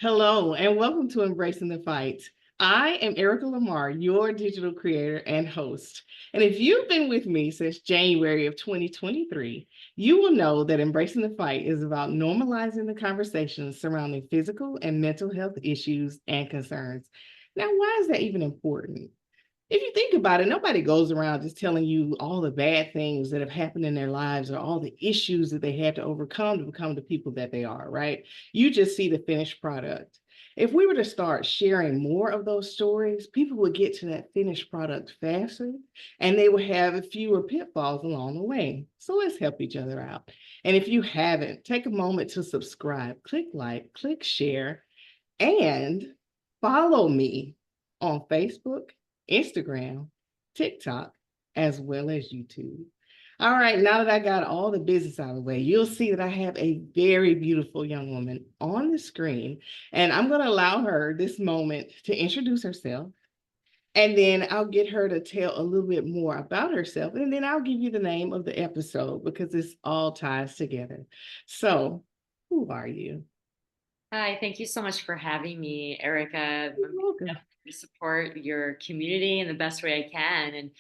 Hello, and welcome to Embracing the Fight. I am Erica Lamar, your digital creator and host. And if you've been with me since January of 2023, you will know that Embracing the Fight is about normalizing the conversations surrounding physical and mental health issues and concerns. Now, why is that even important? If you think about it, nobody goes around just telling you all the bad things that have happened in their lives or all the issues that they had to overcome to become the people that they are, right? You just see the finished product. If we were to start sharing more of those stories, people would get to that finished product faster and they will have fewer pitfalls along the way. So let's help each other out. And if you haven't, take a moment to subscribe, click like, click share, and follow me on Facebook, Instagram, TikTok, as well as YouTube. All right, now that I got all the business out of the way, you'll see that I have a very beautiful young woman on the screen, and I'm going to allow her this moment to introduce herself, and then I'll get her to tell a little bit more about herself, and then I'll give you the name of the episode because this all ties together. So, who are you? Hi, thank you so much for having me, Erica. You're I'm welcome. definitely to support your community in the best way I can. And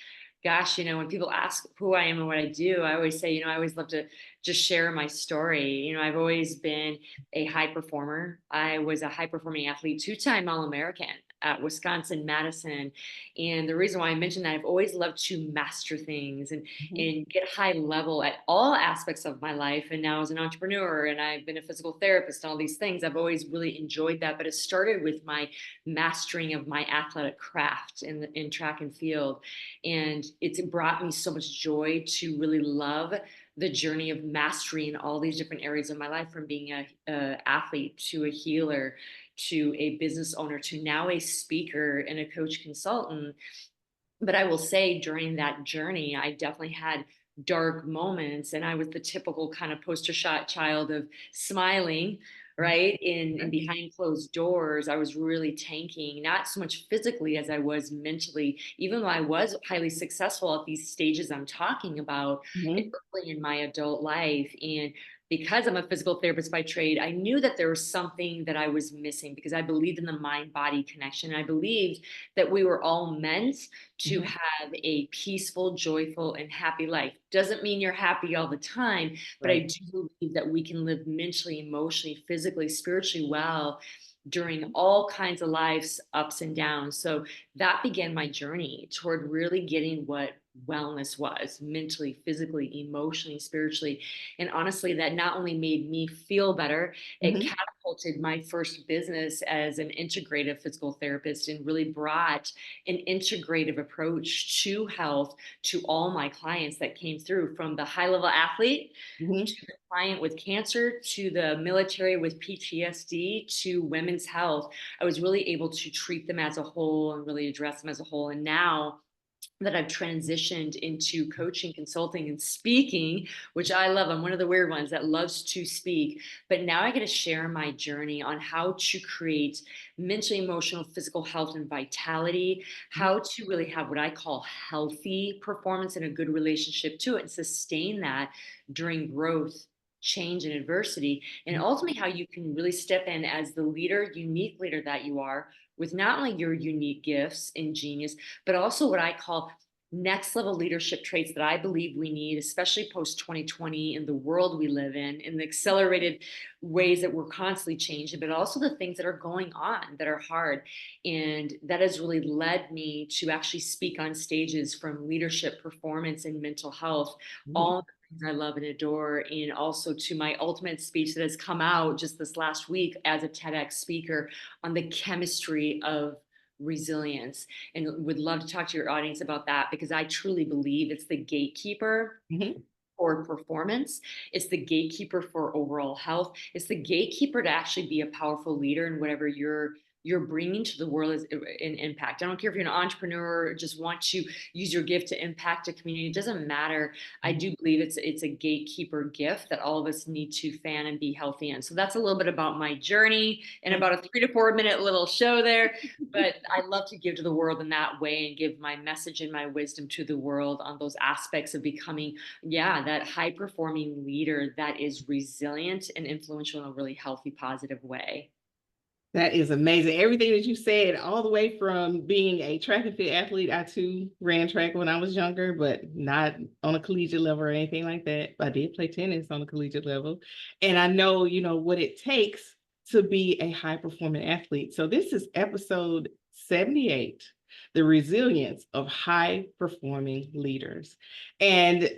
gosh, when people ask who I am and what I do, I always say, I always love to just share my story. I've always been a high performer. I was a high performing athlete, two-time All-American at Wisconsin Madison. And the reason why I mentioned that, I've always loved to master things Mhm. and get high level at all aspects of my life. And now as an entrepreneur, and I've been a physical therapist and all these things, I've always really enjoyed that. But it started with my mastering of my athletic craft in track and field. And it's brought me so much joy to really love the journey of mastery in all these different areas of my life, from being a athlete to a healer to a business owner to now a speaker and a coach consultant. But I will say, during that journey, I definitely had dark moments, and I was the typical kind of poster shot child of smiling, right? In behind closed doors, I was really tanking, not so much physically as I was mentally, even though I was highly successful at these stages I'm talking about Mhm. early in my adult life. And because I'm a physical therapist by trade, I knew that there was something that I was missing, because I believed in the mind body connection. I believed that we were all meant to Mhm. have a peaceful, joyful, and happy life. Doesn't mean you're happy all the time, but I Right. do believe that we can live mentally, emotionally, physically, spiritually well during all kinds of life's ups and downs. So that began my journey toward really getting what wellness was, mentally, physically, emotionally, spiritually. And honestly, that not only made me feel better, it Mhm. catapulted my first business as an integrative physical therapist and really brought an integrative approach to health to all my clients that came through, from the high level athlete Mhm. to the client with cancer to the military with PTSD to women's health. I was really able to treat them as a whole and really address them as a whole. And now that I've transitioned into coaching, consulting, and speaking, which I love. I'm one of the weird ones that loves to speak. But now I get to share my journey on how to create mental, emotional, physical health and vitality, Mhm. how to really have what I call healthy performance and a good relationship to it, and sustain that during growth, change, and adversity. And Mhm. ultimately, how you can really step in as the leader, unique leader that you are, with not only your unique gifts and genius, but also what I call next level leadership traits that I believe we need, especially post 2020, in the world we live in the accelerated ways that we're constantly changing, but also the things that are going on that are hard. And that has really led me to actually speak on stages, from leadership, performance, and mental health, Mhm. all the things I love and adore. And also to my ultimate speech that has come out just this last week as a TEDx speaker on the chemistry of resilience, and would love to talk to your audience about that, because I truly believe it's the gatekeeper Mhm. for performance. It's the gatekeeper for overall health. It's the gatekeeper to actually be a powerful leader in whatever you're bringing to the world as an impact. I don't care if you're an entrepreneur or just want to use your gift to impact a community. It doesn't matter. I Mhm. do believe it's a gatekeeper gift that all of us need to fan and be healthy in. So that's a little bit about my journey and about a 3 to 4 minute little show there. But I love to give to the world in that way and give my message and my wisdom to the world on those aspects of becoming, yeah, that high performing leader that is resilient and influential in a really healthy, positive way. That is amazing. Everything that you said, all the way from being a track and field athlete. I too ran track when I was younger, but not on a collegiate level or anything like that. I did play tennis on a collegiate level. And I know, what it takes to be a high performing athlete. So this is episode 78, the resilience of high performing leaders. And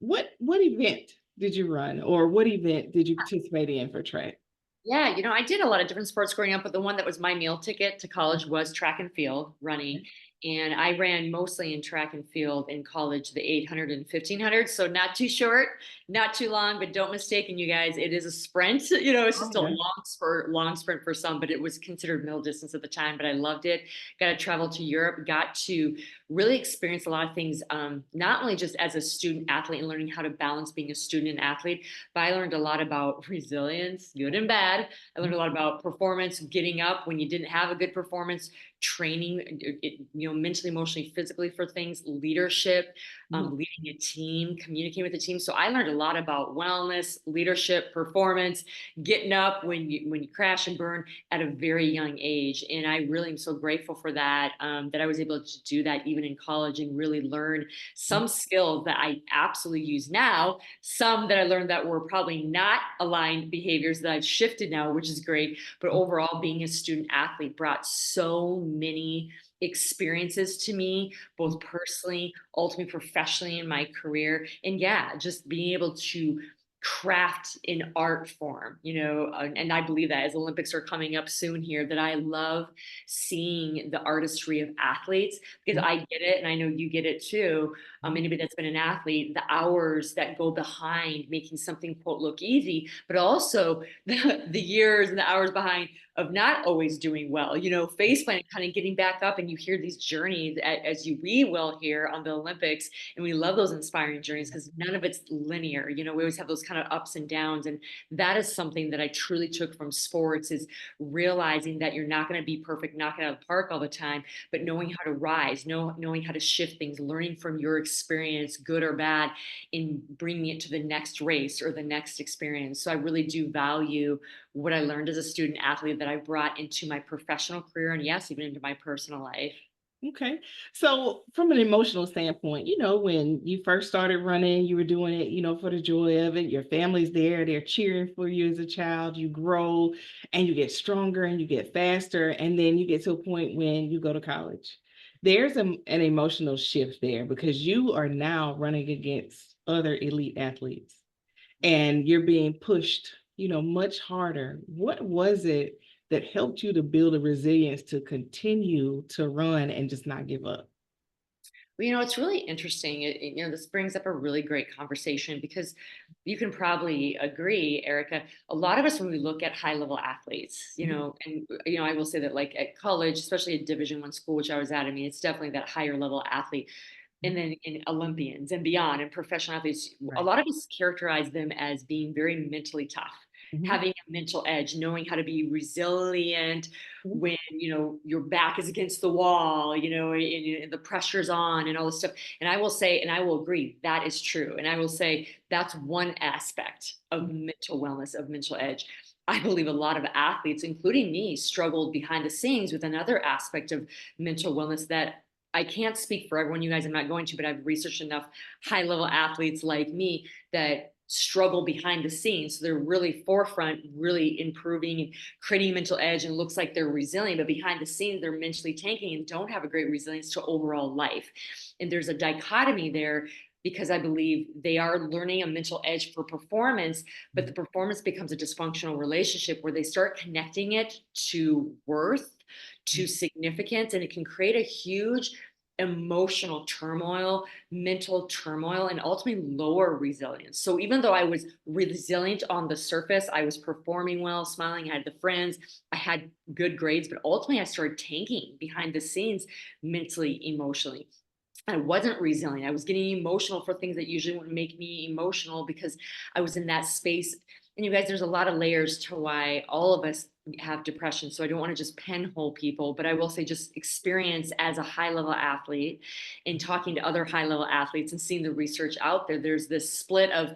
what event did you run, or what event did you participate in for track? Yeah, I did a lot of different sports growing up, but the one that was my meal ticket to college was track and field running. And I ran mostly in track and field in college, the 800 and 1500. So not too short, not too long, but don't mistake. And you guys, it is a sprint. It's Oh, just a yeah. long sprint for some, but it was considered middle distance at the time. But I loved it. Got to travel to Europe, got to really experience a lot of things, not only just as a student athlete and learning how to balance being a student and athlete, but I learned a lot about resilience, good and bad. I learned a lot about performance, getting up when you didn't have a good performance, training, mentally, emotionally, physically for things, leadership, Mhm. leading a team, communicating with a team. So I learned a lot about wellness, leadership, performance, getting up when you crash and burn at a very young age. And I really am so grateful for that, that I was able to do that even in college and really learn some skills that I absolutely use now, some that I learned that were probably not aligned behaviors that I've shifted now, which is great. But overall, being a student athlete brought so many experiences to me, both personally, ultimately professionally in my career. And yeah, just being able to craft in art form, and I believe that as Olympics are coming up soon here, that I love seeing the artistry of athletes because I get it and I know you get it too. Anybody that's been an athlete, the hours that go behind making something quote look easy, but also the years and the hours behind of not always doing well, face planting, kind of getting back up. And you hear these journeys as we will here on the Olympics. And we love those inspiring journeys because none of it's linear. We always have those kind of ups and downs. And that is something that I truly took from sports is realizing that you're not going to be perfect, knocking out of the park all the time, but knowing how to rise, knowing how to shift things, learning from your experience, good or bad, in bringing it to the next race or the next experience. So I really do value what I learned as a student athlete that I brought into my professional career and yes, even into my personal life. Okay. So from an emotional standpoint, when you first started running, you were doing it, for the joy of it. Your family's there, they're cheering for you as a child. You grow and you get stronger and you get faster. And then you get to a point when you go to college. There's an emotional shift there because you are now running against other elite athletes and you're being pushed, much harder. What was it that helped you to build a resilience to continue to run and just not give up? Well, it's really interesting. This brings up a really great conversation because you can probably agree, Erica. A lot of us, when we look at high level athletes, and I will say that, like at college, especially at Division I school, which I was at, I mean, it's definitely that higher level athlete. And then in Olympians and beyond, and professional athletes, a Right. lot of us characterize them as being very mentally tough, Mhm. having a mental edge, knowing how to be resilient Mhm. when your back is against the wall, and the pressure's on and all this stuff. And I will say, and I will agree, that is true. And I will say that's one aspect of mental wellness, of mental edge. I believe a lot of athletes, including me, struggled behind the scenes with another aspect of mental wellness that I can't speak for everyone, you guys, I'm not going to, but I've researched enough high level athletes like me that struggle behind the scenes. So they're really forefront, really improving and creating mental edge and looks like they're resilient, but behind the scenes, they're mentally tanking and don't have a great resilience to overall life. And there's a dichotomy there because I believe they are learning a mental edge for performance, but the performance becomes a dysfunctional relationship where they start connecting it to worth, to significance, and it can create a huge emotional turmoil, mental turmoil, and ultimately lower resilience. So even though I was resilient on the surface, I was performing well, smiling, I had the friends, I had good grades, but ultimately I started tanking behind the scenes mentally, emotionally. I wasn't resilient. I was getting emotional for things that usually wouldn't make me emotional because I was in that space. And you guys, there's a lot of layers to why all of us have depression. So I don't want to just penhole people, but I will say just experience as a high level athlete and talking to other high level athletes and seeing the research out there. There's this split of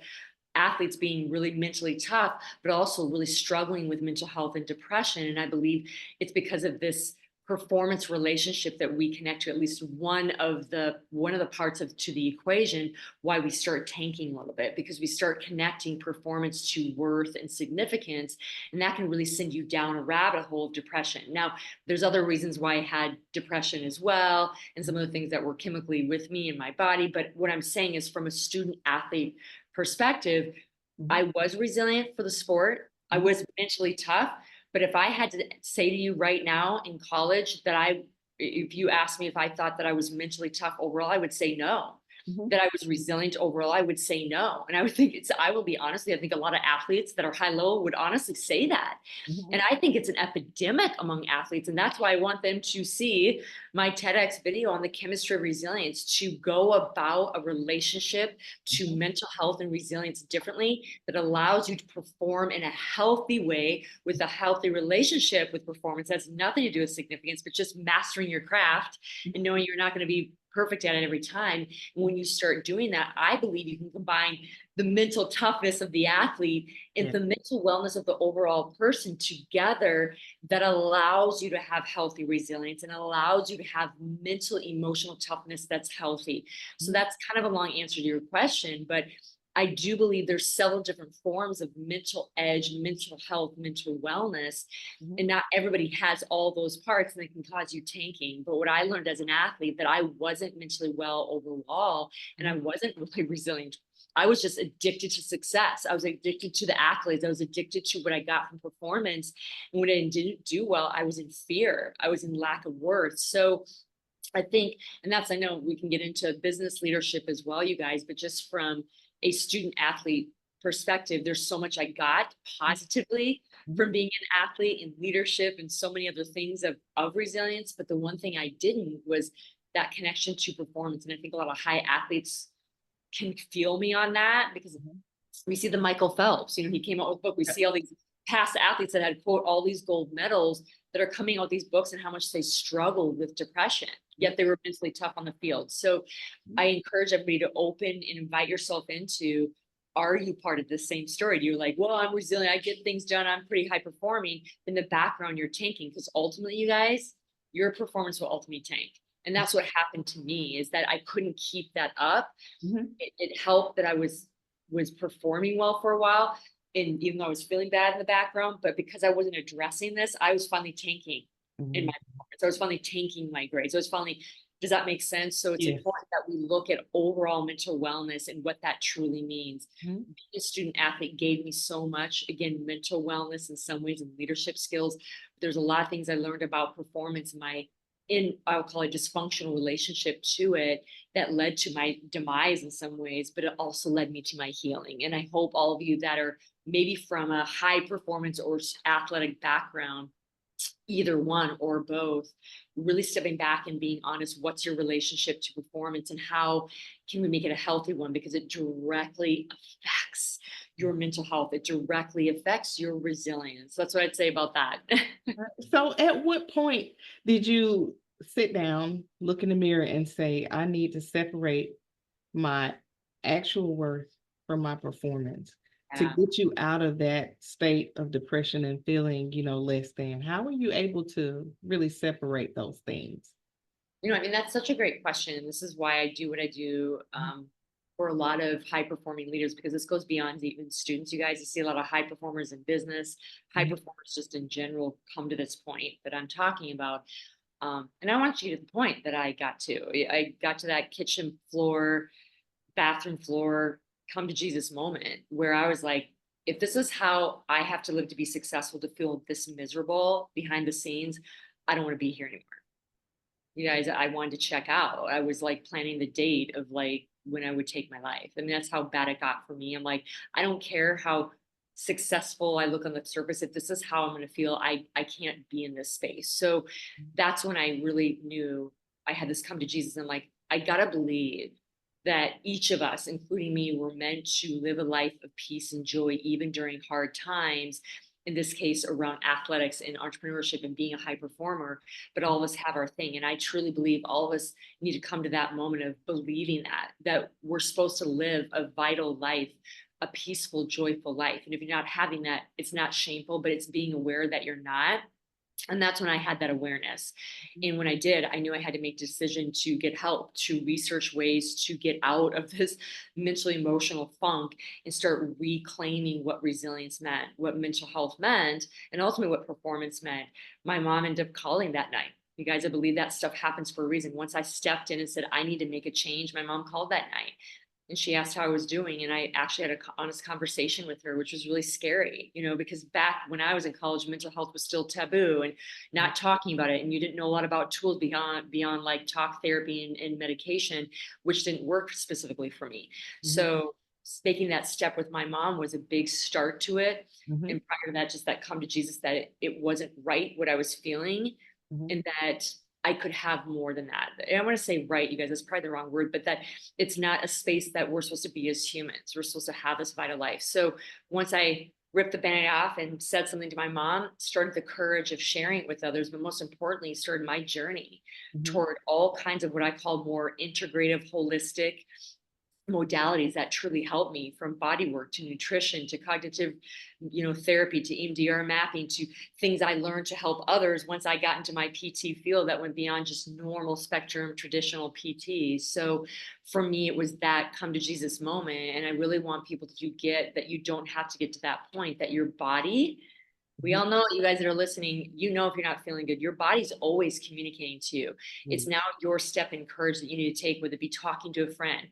athletes being really mentally tough, but also really struggling with mental health and depression. And I believe it's because of this performance relationship that we connect to at least one of the parts of to the equation, why we start tanking a little bit, because we start connecting performance to worth and significance, and that can really send you down a rabbit hole of depression. Now, there's other reasons why I had depression as well, and some of the things that were chemically with me in my body. But what I'm saying is, from a student athlete perspective, Mhm. I was resilient for the sport. I Mhm. was mentally tough. But if I had to say to you right now in college that if you asked me if I thought that I was mentally tough overall, I would say no. Mhm. That I was resilient overall, I would say no. And I would think I will be honestly, I think a lot of athletes that are high level would honestly say that. Mhm. And I think it's an epidemic among athletes. And that's why I want them to see my TEDx video on the chemistry of resilience, to go about a relationship to Mhm. mental health and resilience differently, that allows you to perform in a healthy way with a healthy relationship with performance. That has nothing to do with significance, but just mastering your craft and knowing you're not going to be perfect at it every time. And when you start doing that, I believe you can combine the mental toughness of the athlete and Yeah. the mental wellness of the overall person together, that allows you to have healthy resilience and allows you to have mental emotional toughness that's healthy. So Mhm. that's kind of a long answer to your question, but I do believe there's several different forms of mental edge, mental health, mental wellness, Mhm. and not everybody has all those parts, and they can cause you tanking. But what I learned as an athlete, that I wasn't mentally well overall, and I Mhm. wasn't really resilient. I was just addicted to success. I was addicted to the accolades. I was addicted to what I got from performance. And when I didn't do well, I was in fear. I was in lack of worth. So I think, and that's, I know we can get into business leadership as well, you guys, but just from a student athlete perspective, there's so much I got positively Mhm. from being an athlete and leadership and so many other things of resilience. But the one thing I didn't was that connection to performance. And I think a lot of high athletes can feel me on that, because Mhm. we see the Michael Phelps, he came out with a book. We Yeah. see all these past athletes that had, quote, all these gold medals, that are coming out with these books, and how much they struggled with depression, Mhm. yet they were mentally tough on the field. So Mhm. I encourage everybody to open and invite yourself into, are you part of the same story? Do you like, well, I'm resilient, I get things done, I'm pretty high performing. In the background, you're tanking, because ultimately, you guys, your performance will ultimately tank. And that's what happened to me, is that I couldn't keep that up. Mhm. It helped that I was performing well for a while, and even though I was feeling bad in the background, but because I wasn't addressing this, I was finally tanking in Mhm. my performance. I was finally tanking my grades. I was finally, does that make sense? So it's Yes. important that we look at overall mental wellness and what that truly means. Mhm. Being a student athlete gave me so much, again, mental wellness in some ways, and leadership skills. There's a lot of things I learned about performance in I'll call it dysfunctional relationship to it, that led to my demise in some ways, but it also led me to my healing. And I hope all of you that are maybe from a high performance or athletic background, either one or both, really stepping back and being honest, what's your relationship to performance, and how can we make it a healthy one, because it directly affects your mental health. It directly affects your resilience. That's what I'd say about that. So at what point did you sit down, look in the mirror and say, I need to separate my actual worth from my performance to Yeah. get you out of that state of depression and feeling, less than? How are you able to really separate those things? I mean, that's such a great question. This is why I do what I do, for a lot of high performing leaders, because this goes beyond even students. You guys, you see a lot of high performers in business, high Mhm. performers just in general come to this point that I'm talking about. And I want you to the point that I got to. I got to that kitchen floor, bathroom floor, come to Jesus moment, where I was like, if this is how I have to live to be successful, to feel this miserable behind the scenes, I don't want to be here anymore. You guys, I wanted to check out. I was like planning the date of like when I would take my life. I mean, that's how bad it got for me. I'm like, I don't care how successful I look on the surface. If this is how I'm going to feel, I can't be in this space. So that's when I really knew I had this come to Jesus. And like, I gotta believe that each of us, including me, were meant to live a life of peace and joy, even during hard times. In this case, around athletics and entrepreneurship and being a high performer, but all of us have our thing. And I truly believe all of us need to come to that moment of believing that we're supposed to live a vital life a peaceful, joyful life. And if you're not having that, it's not shameful, but it's being aware that you're not. And that's when I had that awareness. And when I did, I knew I had to make a decision to get help, to research ways to get out of this mental emotional funk and start reclaiming what resilience meant, what mental health meant, and ultimately what performance meant. My mom ended up calling that night. You guys, I believe that stuff happens for a reason. Once I stepped in and said, I need to make a change, my mom called that night and she asked how I was doing. And I actually had an honest conversation with her, which was really scary, because back when I was in college, mental health was still taboo and not talking about it. And you didn't know a lot about tools beyond like talk therapy and medication, which didn't work specifically for me. Mhm. So taking that step with my mom was a big start to it. Mhm. And prior to that, just that come to Jesus, that it wasn't right what I was feeling, Mhm. and that I could have more than that. And I want to say right, you guys, that's probably the wrong word, but that it's not a space that we're supposed to be as humans. We're supposed to have this vital life. So once I ripped the band-aid off and said something to my mom, started the courage of sharing it with others, but most importantly, started my journey Mhm. toward all kinds of what I call more integrative, holistic modalities that truly help me, from body work to nutrition to cognitive therapy to EMDR mapping to things I learned to help others once I got into my PT field that went beyond just normal spectrum traditional PT. So for me it was that come to Jesus moment, and I really want people to get that you don't have to get to that point, that your body, we Mhm. all know, you guys that are listening, if you're not feeling good, your body's always communicating to you. It's Mhm. now your step and courage that you need to take, whether it be talking to a friend,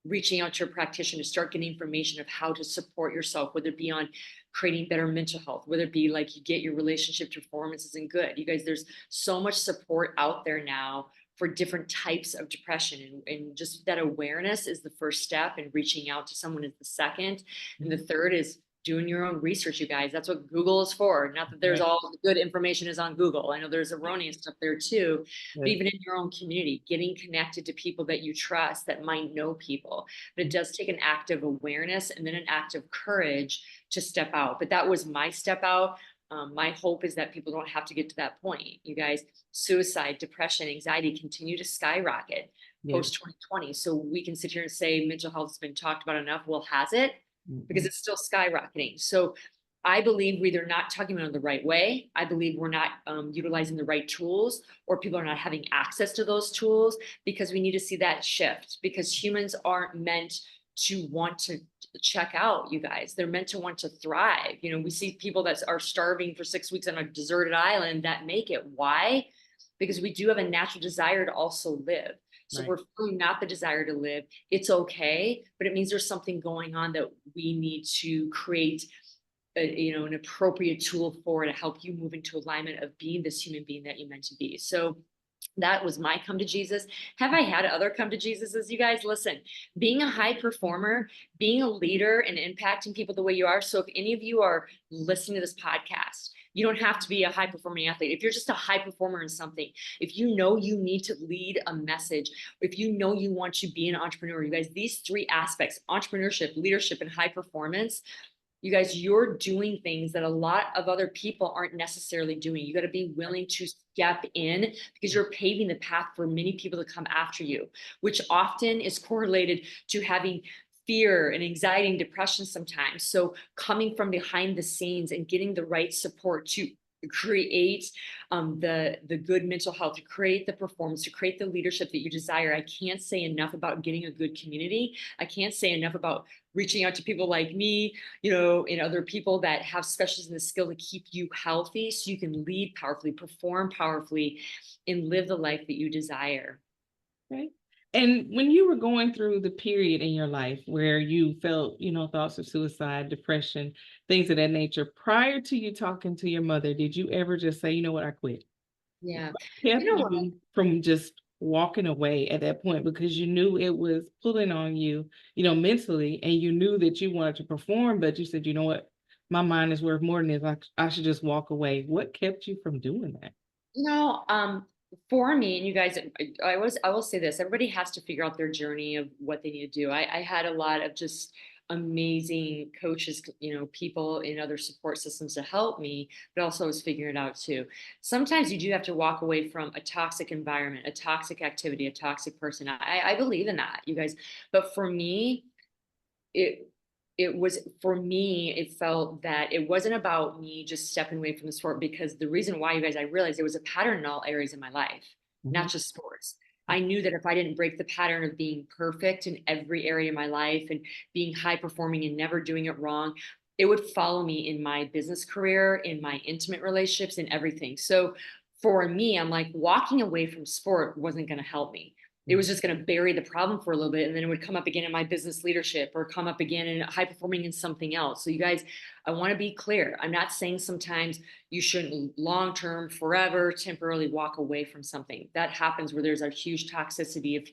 reaching out to a practitioner to start getting information of how to support yourself, whether it be on creating better mental health, whether it be like you get your relationship performances and good. You guys, there's so much support out there now for different types of depression. And just that awareness is the first step, and reaching out to someone is the second. And the Mhm. third is doing your own research, you guys. That's what Google is for. Not that there's Right. all the good information is on Google. I know there's erroneous stuff there too, but Yes. even in your own community, getting connected to people that you trust that might know people. But it does take an act of awareness and then an act of courage to step out. But that was my step out. My hope is that people don't have to get to that point. You guys, suicide, depression, anxiety continue to skyrocket Yes. post 2020. So we can sit here and say mental health has been talked about enough. Well, has it? Because Mhm. it's still skyrocketing. So I believe we're either not talking about it the right way. I believe we're not utilizing the right tools, or people are not having access to those tools, because we need to see that shift, because humans aren't meant to want to check out, you guys. They're meant to want to thrive. We see people that are starving for 6 weeks on a deserted island that make it. Why? Because we do have a natural desire to also live. So Right. we're feeling not the desire to live. It's okay, but it means there's something going on that we need to create an appropriate tool for to help you move into alignment of being this human being that you meant to be. So that was my come to Jesus. Have I had other come to Jesuses? You guys, listen, being a high performer, being a leader and impacting people the way you are. So if any of you are listening to this podcast, you don't have to be a high performing athlete. If you're just a high performer in something, if you know you need to lead a message, if you know you want to be an entrepreneur, you guys, these three aspects, entrepreneurship, leadership, and high performance, you guys, you're doing things that a lot of other people aren't necessarily doing. You got to be willing to step in, because you're paving the path for many people to come after you, which often is correlated to having fear and anxiety and depression sometimes. So coming from behind the scenes and getting the right support to create the good mental health, to create the performance, to create the leadership that you desire. I can't say enough about getting a good community. I can't say enough about reaching out to people like me, and other people that have specialists in the skill to keep you healthy so you can lead powerfully, perform powerfully, and live the life that you desire. Right. And when you were going through the period in your life where you felt, thoughts of suicide, depression, things of that nature, prior to you talking to your mother, did you ever just say, you know what, I quit? Yeah. You Kept know what? you from just walking away at that point because you knew it was pulling on you, mentally, and you knew that you wanted to perform, but you said, you know what, my mind is worth more than this. I should just walk away. What kept you from doing that? You know, for me, and you guys, I will say this: everybody has to figure out their journey of what they need to do. I had a lot of just amazing coaches, people in other support systems to help me, but also I was figuring it out too. Sometimes you do have to walk away from a toxic environment, a toxic activity, a toxic person. I believe in that, you guys. But for me, it it was for me, it felt that it wasn't about me just stepping away from the sport, because the reason why, you guys, I realized there was a pattern in all areas of my life, not Mhm. just sports. I knew that if I didn't break the pattern of being perfect in every area of my life and being high performing and never doing it wrong, it would follow me in my business career, in my intimate relationships, and everything. So for me, I'm like, walking away from sport wasn't going to help me. It was just going to bury the problem for a little bit, and then it would come up again in my business leadership, or come up again in high performing in something else. So you guys, I want to be clear. I'm not saying sometimes you shouldn't long term, forever, temporarily walk away from something. That happens where there's a huge toxicity of,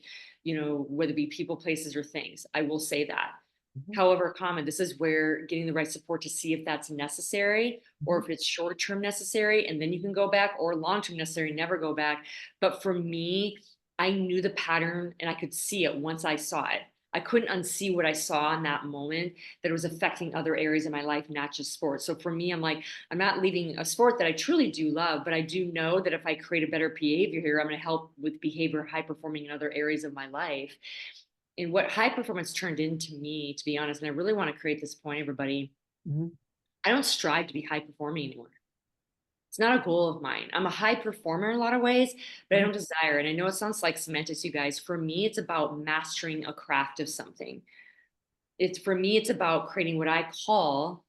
whether it be people, places, or things. I will say that. Mhm. However, common, this is where getting the right support to see if that's necessary, or Mhm. if it's short term necessary, and then you can go back, or long term necessary, never go back. But for me, I knew the pattern and I could see it once I saw it. I couldn't unsee what I saw in that moment, that it was affecting other areas of my life, not just sports. So for me, I'm like, I'm not leaving a sport that I truly do love, but I do know that if I create a better behavior here, I'm going to help with behavior high performing in other areas of my life. And what high performance turned into me, to be honest, and I really want to create this point, everybody, Mhm. I don't strive to be high performing anymore. It's not a goal of mine. I'm a high performer in a lot of ways, but I Mhm. don't desire. And I know it sounds like semantics, you guys. For me, it's about mastering a craft of something. For me, it's about creating what I call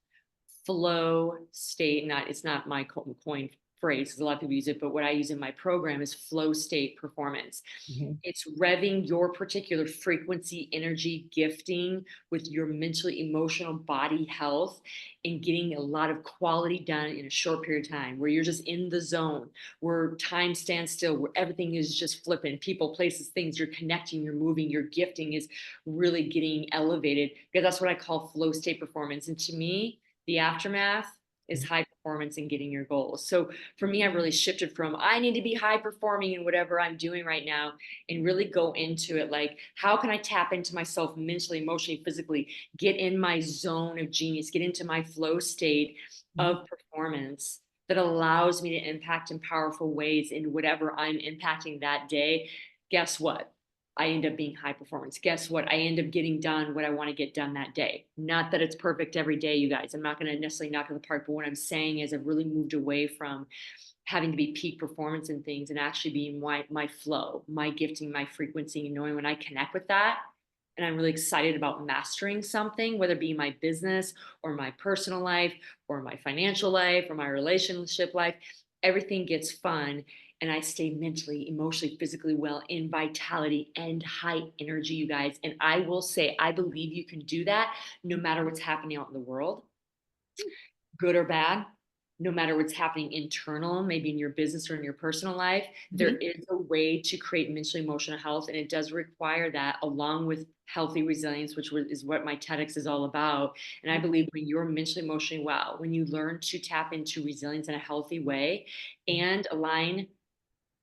flow state. Not, it's not my coin phrase, because a lot of people use it, but what I use in my program is flow state performance. Mhm. It's revving your particular frequency, energy, gifting with your mentally, emotional body health, and getting a lot of quality done in a short period of time, where you're just in the zone, where time stands still, where everything is just flipping, people, places, things, you're connecting, you're moving, your gifting is really getting elevated, because that's what I call flow state performance. And to me, the aftermath is Mhm. high performance and getting your goals. So for me, I've really shifted from I need to be high performing in whatever I'm doing right now, and really go into it like, how can I tap into myself mentally, emotionally, physically, get in my zone of genius, get into my flow state Mhm. of performance that allows me to impact in powerful ways in whatever I'm impacting that day. Guess what? I end up being high performance. Guess what? I end up getting done what I want to get done that day. Not that it's perfect every day, you guys. I'm not going to necessarily knock it apart, but what I'm saying is I've really moved away from having to be peak performance in things, and actually being my flow, my gifting, my frequency, and knowing when I connect with that. And I'm really excited about mastering something, whether it be my business or my personal life or my financial life or my relationship life. Everything gets fun, and I stay mentally, emotionally, physically well, in vitality and high energy, you guys. And I will say, I believe you can do that no matter what's happening out in the world, good or bad, no matter what's happening internal, maybe in your business or in your personal life. There Mhm. is a way to create mental emotional health, and it does require that, along with healthy resilience, which is what my TEDx is all about. And I believe when you're mentally emotionally well, when you learn to tap into resilience in a healthy way and align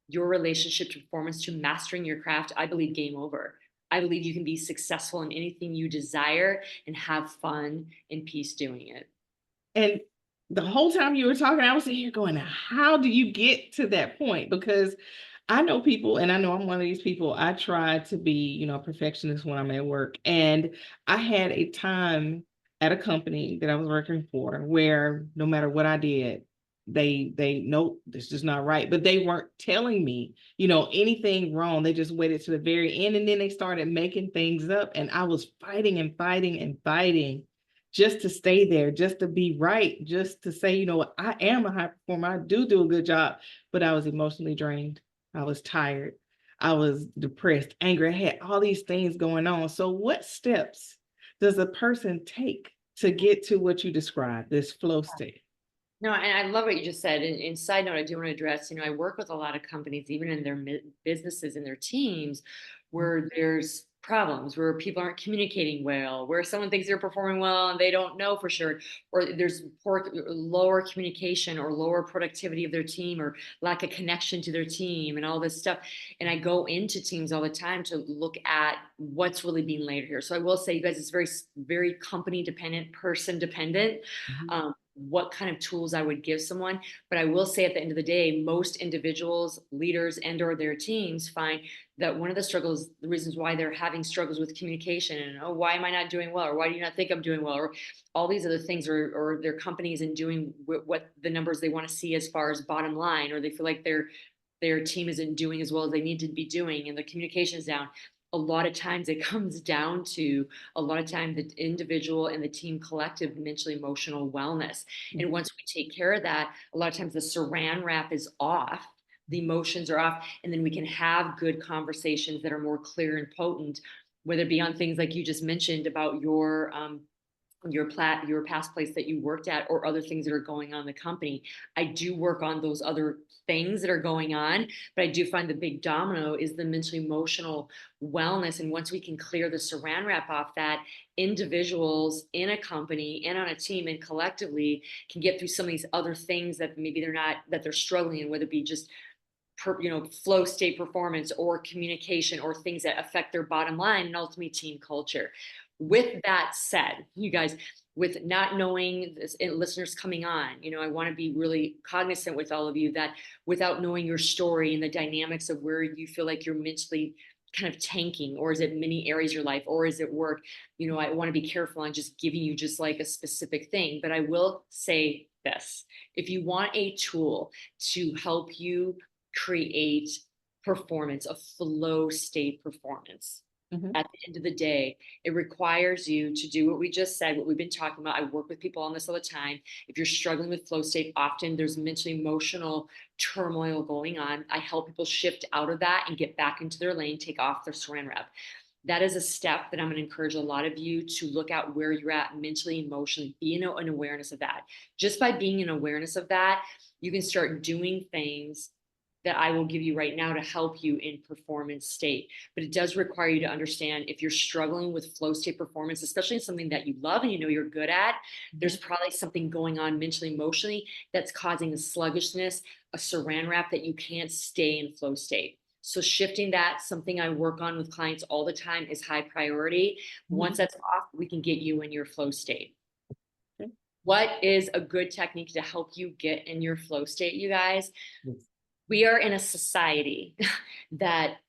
your relationship to performance to mastering your craft, I believe game over. I believe you can be successful in anything you desire and have fun and peace doing it. And the whole time you were talking, I was sitting here going, how do you get to that point? Because I know people, and I know I'm one of these people. I try to be, a perfectionist when I'm at work. And I had a time at a company that I was working for where no matter what I did, they nope, this is not right. But they weren't telling me, anything wrong. They just waited to the very end, and then they started making things up. And I was fighting and fighting and fighting just to stay there, just to be right, just to say, I am a high performer. I do a good job, but I was emotionally drained. I was tired. I was depressed, angry. I had all these things going on. So, what steps does a person take to get to what you described, this flow state? No, and I love what you just said. And side note, I do want to address, I work with a lot of companies, even in their businesses and their teams, where there's problems, where people aren't communicating well, where someone thinks they're performing well and they don't know for sure, or there's lower communication or lower productivity of their team, or lack of connection to their team and all this stuff. And I go into teams all the time to look at what's really being laid here. So I will say, you guys, it's very, very company dependent, person dependent. Mhm. What kind of tools I would give someone. But I will say, at the end of the day, most individuals, leaders, and or their teams find that one of the struggles, the reasons why they're having struggles with communication, and oh, why am I not doing well, or why do you not think I'm doing well, or all these other things, or their companies and doing what the numbers they want to see as far as bottom line, or they feel like their team isn't doing as well as they need to be doing, and the communication is down. A lot of times it comes down to a lot of time the individual and the team collective mental emotional wellness. And once we take care of that, a lot of times the saran wrap is off, the emotions are off, and then we can have good conversations that are more clear and potent, whether it be on things like you just mentioned about your past place that you worked at, or other things that are going on in the company. I do work on those other things that are going on, but I do find the big domino is the mental emotional wellness. And once we can clear the saran wrap off that, individuals in a company and on a team and collectively can get through some of these other things that maybe they're struggling in, whether it be just flow state performance or communication or things that affect their bottom line and ultimately team culture. With that said, you guys, with not knowing this, and listeners coming on, I want to be really cognizant with all of you that without knowing your story and the dynamics of where you feel like you're mentally kind of tanking, or is it many areas of your life, or is it work? I want to be careful on just giving you just like a specific thing, but I will say this: if you want a tool to help you create performance, a flow state performance. At the end of the day, it requires you to do what we just said, what we've been talking about. I work with people on this all the time. If you're struggling with flow state, often there's mental emotional turmoil going on. I help people shift out of that and get back into their lane, take off their saran wrap. That is a step that I'm going to encourage a lot of you to look at where you're at mentally, emotionally, be in an awareness of that. Just by being in awareness of that, you can start doing things that I will give you right now to help you in performance state. But it does require you to understand if you're struggling with flow state performance, especially in something that you love and you're good at, there's probably something going on mentally, emotionally that's causing a sluggishness, a saran wrap that you can't stay in flow state. So shifting that, something I work on with clients all the time, is high priority. Once that's off, we can get you in your flow state. What is a good technique to help you get in your flow state, you guys? We are in a society that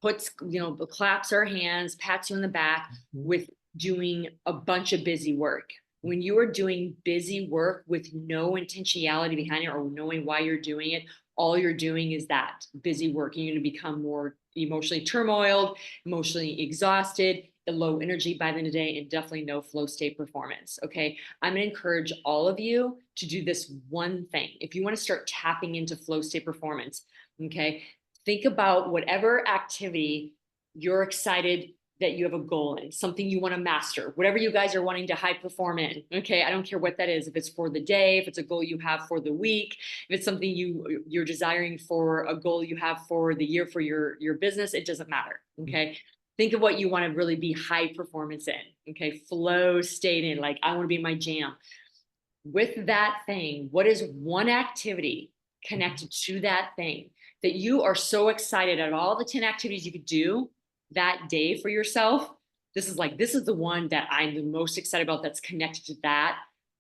puts, claps our hands, pats you on the back with doing a bunch of busy work. When you are doing busy work with no intentionality behind it or knowing why you're doing it, all you're doing is that busy work. And you're going to become more emotionally turmoiled, emotionally exhausted, low energy by the end of the day, and definitely no flow state performance. Okay. I'm going to encourage all of you to do this one thing. If you want to start tapping into flow state performance, okay, think about whatever activity you're excited that you have a goal in, something you want to master, whatever you guys are wanting to high perform in. Okay. I don't care what that is. If it's for the day, if it's a goal you have for the week, if it's something you're desiring for a goal you have for the year for your business, it doesn't matter. Okay. Think of what you want to really be high performance in. Okay. Flow state in, like, I want to be in my jam. With that thing, what is one activity connected to that thing that you are so excited at all the 10 activities you could do that day for yourself? This is the one that I'm the most excited about that's connected to that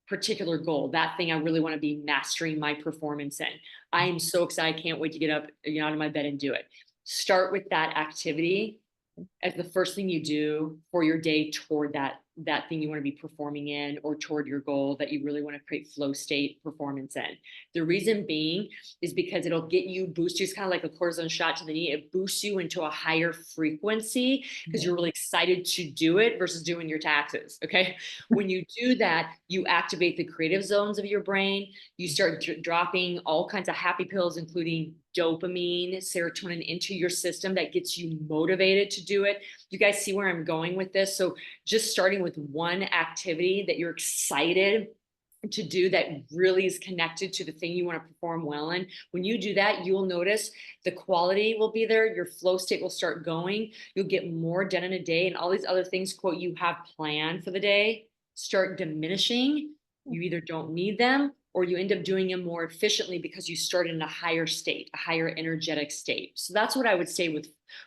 particular goal, that thing I really want to be mastering my performance in. I am so excited. I can't wait to get up, out of my bed and do it. Start with that activity as the first thing you do for your day toward that thing you want to be performing in, or toward your goal that you really want to create flow state performance in. The reason being is because it'll boost you. It's kind of like a cortisone shot to the knee. It boosts you into a higher frequency because you're really excited to do it versus doing your taxes. Okay. When you do that, you activate the creative zones of your brain. You start dropping all kinds of happy pills, including dopamine, serotonin, into your system that gets you motivated to do it. You guys see where I'm going with this? So just starting with one activity that you're excited to do that really is connected to the thing you want to perform well in. When you do that, you'll notice the quality will be there. Your flow state will start going. You'll get more done in a day, and all these other things, quote, you have planned for the day start diminishing. You either don't need them, or you end up doing them more efficiently because you start in a higher state, a higher energetic state. So that's what I would say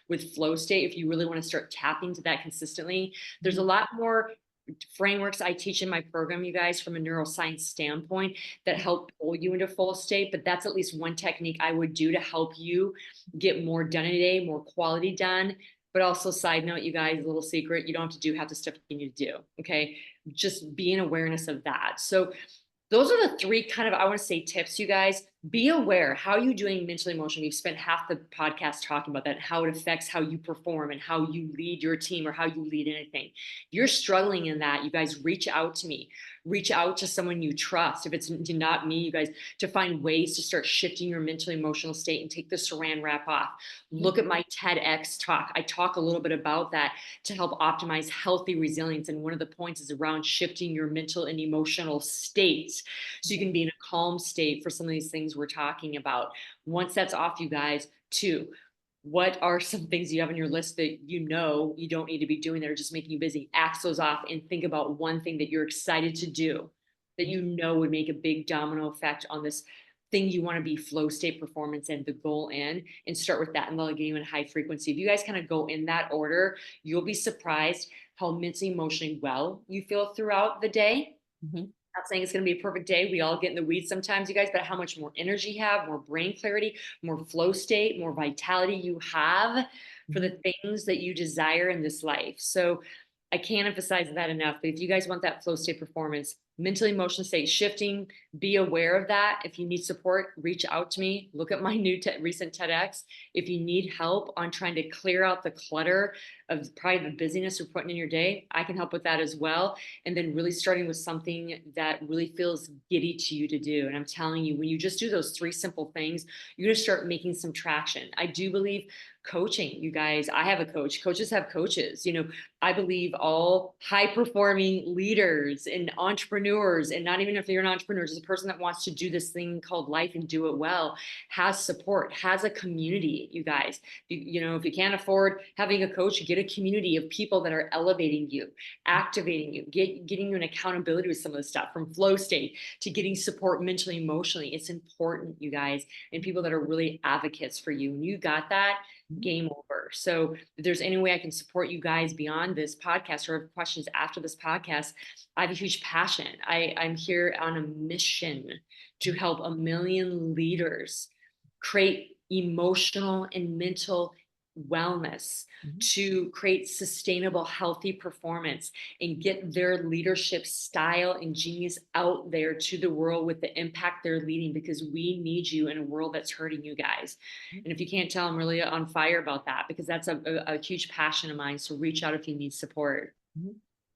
with flow state. If you really want to start tapping to that consistently, there's a lot more frameworks I teach in my program, you guys, from a neuroscience standpoint that help pull you into full state. But that's at least one technique I would do to help you get more done in a day, more quality done. But also, side note, you guys, a little secret, you don't have to do half the stuff you need to do. Okay. Just be in awareness of that. So those are the three kind of, I want to say, tips, you guys. Be aware. How are you doing mentally, emotionally? We've spent half the podcast talking about that, how it affects how you perform and how you lead your team or how you lead anything. If you're struggling in that, you guys, reach out to me. Reach out to someone you trust. If it's not me, you guys, to find ways to start shifting your mental, emotional state and take the saran wrap off. Look at my TEDx talk. I talk a little bit about that to help optimize healthy resilience. And one of the points is around shifting your mental and emotional states so you can be in a calm state for some of these things we're talking about. Once that's off, you guys, two, what are some things you have on your list that you know you don't need to be doing that are just making you busy? Axe those off and think about one thing that you're excited to do that you know would make a big domino effect on this thing you want to be flow state performance and the goal in, and start with that, and they'll get you in high frequency. If you guys kind of go in that order, you'll be surprised how mentally, emotionally well you feel throughout the day. Mhm. Not saying it's going to be a perfect day. We all get in the weeds sometimes, you guys, but how much more energy you have, more brain clarity, more flow state, more vitality you have for the things that you desire in this life. So I can't emphasize that enough. But if you guys want that flow state performance, mental emotional state shifting, be aware of that. If you need support, reach out to me. Look at my new recent TEDx. If you need help on trying to clear out the clutter of probably the busyness you're putting in your day, I can help with that as well. And then really starting with something that really feels giddy to you to do. And I'm telling you, when you just do those three simple things, you're going to start making some traction. I do believe coaching, you guys. I have a coach. Coaches have coaches. I believe all high performing leaders and entrepreneurs, and not even if you're an entrepreneur, just a person that wants to do this thing called life and do it well, has support, has a community, you guys. If you can't afford having a coach, get a community of people that are elevating you, activating you, getting you an accountability with some of the stuff, from flow state to getting support mentally, emotionally. It's important, you guys, and people that are really advocates for you. And you got that, game over. So if there's any way I can support you guys beyond this podcast or have questions after this podcast, I have a huge passion. I'm here on a mission to help a million leaders create emotional and mental wellness, to create sustainable, healthy performance, and get their leadership style and genius out there to the world with the impact they're leading, because we need you in a world that's hurting, you guys. And if you can't tell, I'm really on fire about that, because that's a huge passion of mine. So reach out if you need support.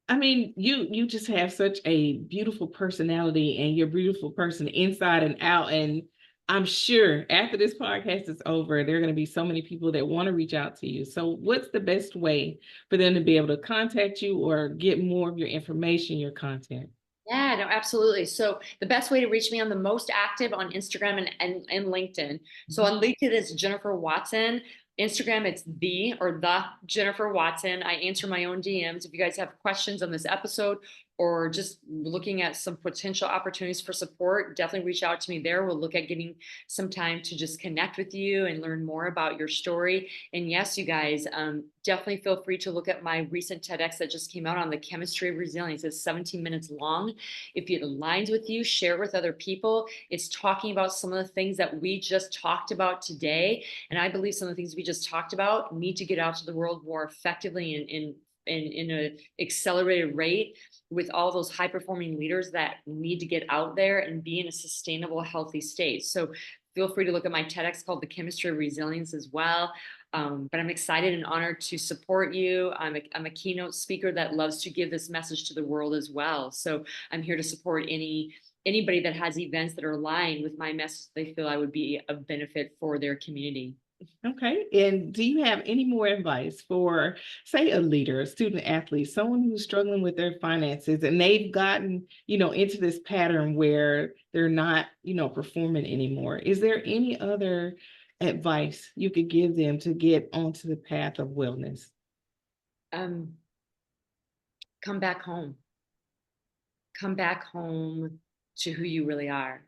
I mean, you just have such a beautiful personality, and you're a beautiful person inside and out. And I'm sure after this podcast is over, there are going to be so many people that want to reach out to you. So what's the best way for them to be able to contact you or get more of your information, your content? Yeah, no, absolutely. So the best way to reach me, I'm the most active on Instagram and LinkedIn. So on LinkedIn, it's Jennifer Watson. Instagram, it's the Jennifer Watson. I answer my own DMs. If you guys have questions on this episode or just looking at some potential opportunities for support, definitely reach out to me there. We'll look at getting some time to just connect with you and learn more about your story. And yes, you guys, definitely feel free to look at my recent TEDx that just came out on the chemistry of resilience. It's 17 minutes long. If it aligns with you, share it with other people. It's talking about some of the things that we just talked about today. And I believe some of the things we just talked about need to get out to the world more effectively and in an accelerated rate, with all those high performing leaders that need to get out there and be in a sustainable, healthy state. So feel free to look at my TEDx called The Chemistry of Resilience as well. But I'm excited and honored to support you. I'm a keynote speaker that loves to give this message to the world as well. So I'm here to support anybody that has events that are aligned with my message. They feel I would be of benefit for their community. Okay. And do you have any more advice for, say, a leader, a student athlete, someone who's struggling with their finances and they've gotten, into this pattern where they're not, performing anymore? Is there any other advice you could give them to get onto the path of wellness? Come back home. Come back home to who you really are.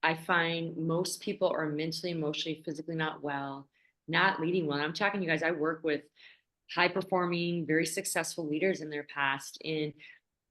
I find most people are mentally, emotionally, physically not well, not leading well. And I'm talking to you guys, I work with high performing, very successful leaders in their past. And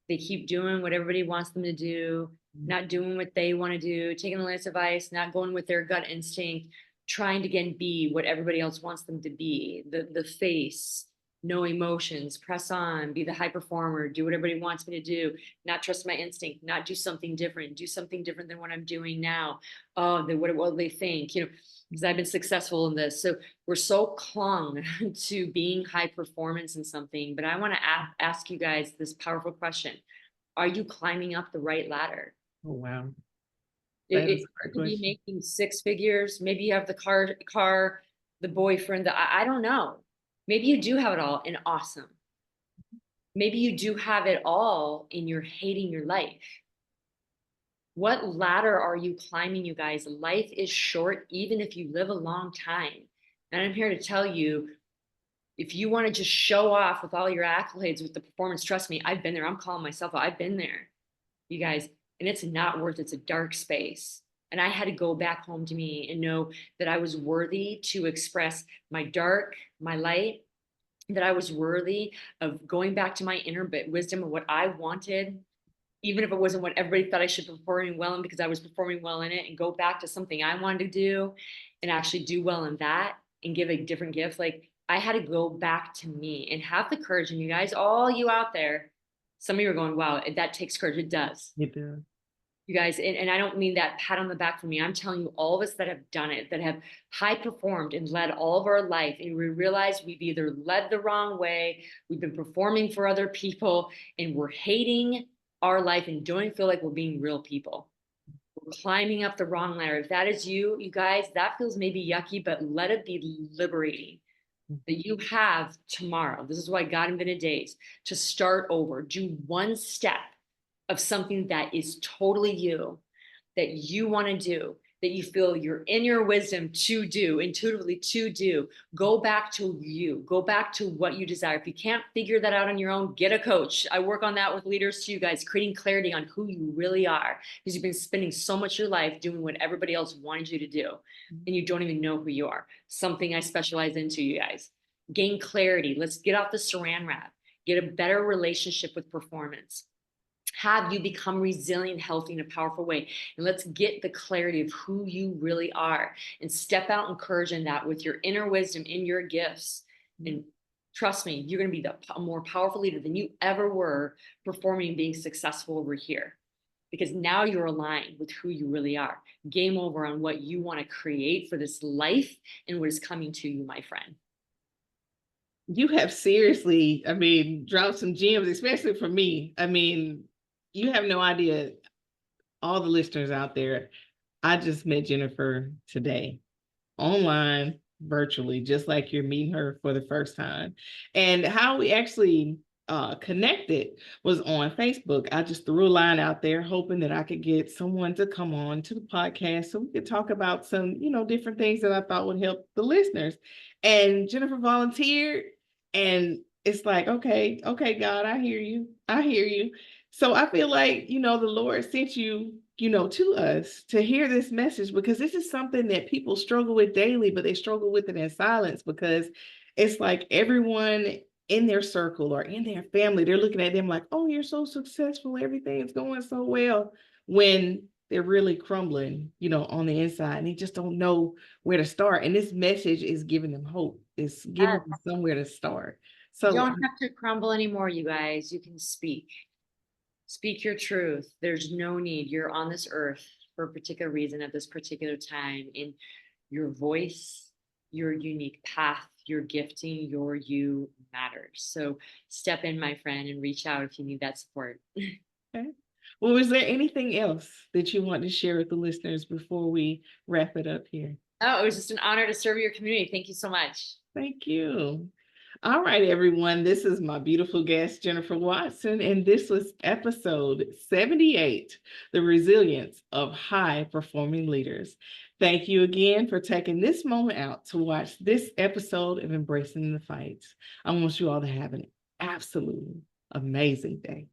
they keep doing what everybody wants them to do, not doing what they want to do, taking the latest advice, not going with their gut instinct, trying to again be what everybody else wants them to be. The face, no emotions, press on, be the high performer, do what everybody wants me to do, not trust my instinct, not do something different than what I'm doing now. Oh, what will they think? Because I've been successful in this. So we're so clung to being high performance in something. But I want to ask you guys this powerful question. Are you climbing up the right ladder? Oh, wow. It, That is it a great could be question. making six figures. Maybe you have the car, the boyfriend, I don't know. Maybe you do have it all and awesome. Maybe you do have it all and you're hating your life. What ladder are you climbing, you guys? Life is short, even if you live a long time. And I'm here to tell you, if you want to just show off with all your accolades with the performance, trust me, I've been there. I'm calling myself out. I've been there, you guys, and it's not worth it. It's a dark space. And I had to go back home to me and know that I was worthy to express my dark, my light, that I was worthy of going back to my inner wisdom of what I wanted, even if it wasn't what everybody thought I should be performing well in, because I was performing well in it, and go back to something I wanted to do and actually do well in that and give a different gift. Like I had to go back to me and have the courage. And you guys, all you out there, some of you are going, wow, that takes courage. It does. You do. You guys, and I don't mean that pat on the back for me. I'm telling you, all of us that have done it, that have high performed and led all of our life, and we realize we've either led the wrong way, we've been performing for other people, and we're hating our life and don't feel like we're being real people. We're climbing up the wrong ladder. If that is you, you guys, that feels maybe yucky, but let it be liberating. That you have tomorrow. This is why God invented days, to start over, do one step of something that is totally you, that you want to do, that you feel you're in your wisdom to do, intuitively to do. Go back to you, go back to what you desire. If you can't figure that out on your own, get a coach. I work on that with leaders too, guys, creating clarity on who you really are, because you've been spending so much of your life doing what everybody else wanted you to do, and you don't even know who you are. Something I specialize into, you guys. Gain clarity. Let's get off the saran wrap, get a better relationship with performance. Have you become resilient, healthy in a powerful way? And let's get the clarity of who you really are and step out and courage in that with your inner wisdom, in your gifts. And trust me, you're going to be a more powerful leader than you ever were performing and being successful over here, because now you're aligned with who you really are. Game over on what you want to create for this life and what is coming to you, my friend. You have seriously, I mean, dropped some gems, especially for me. I mean, you have no idea, all the listeners out there. I just met Jennifer today, online, virtually, just like you're meeting her for the first time. And how we actually connected was on Facebook. I just threw a line out there hoping that I could get someone to come on to the podcast so we could talk about some, different things that I thought would help the listeners. And Jennifer volunteered, and it's like, okay, God, I hear you. I hear you. So I feel like, the Lord sent you, to us to hear this message, because this is something that people struggle with daily, but they struggle with it in silence, because it's like everyone in their circle or in their family, they're looking at them like, oh, you're so successful, everything's going so well, when they're really crumbling, on the inside, and they just don't know where to start. And this message is giving them hope. It's giving them somewhere to start. You So don't have to crumble anymore, you guys. You can speak. Speak your truth. There's no need. You're on this earth for a particular reason at this particular time. In your voice, your unique path, your gifting, your you matters. So step in, my friend, and reach out if you need that support. okay. Well, is there anything else that you want to share with the listeners before we wrap it up here? Oh, it was just an honor to serve your community. Thank you so much. Thank you. All right, everyone. This is my beautiful guest, Jennifer Watson, and this was episode 78, The Resilience of High Performing Leaders. Thank you again for taking this moment out to watch this episode of Embracing the Fight. I want you all to have an absolutely amazing day.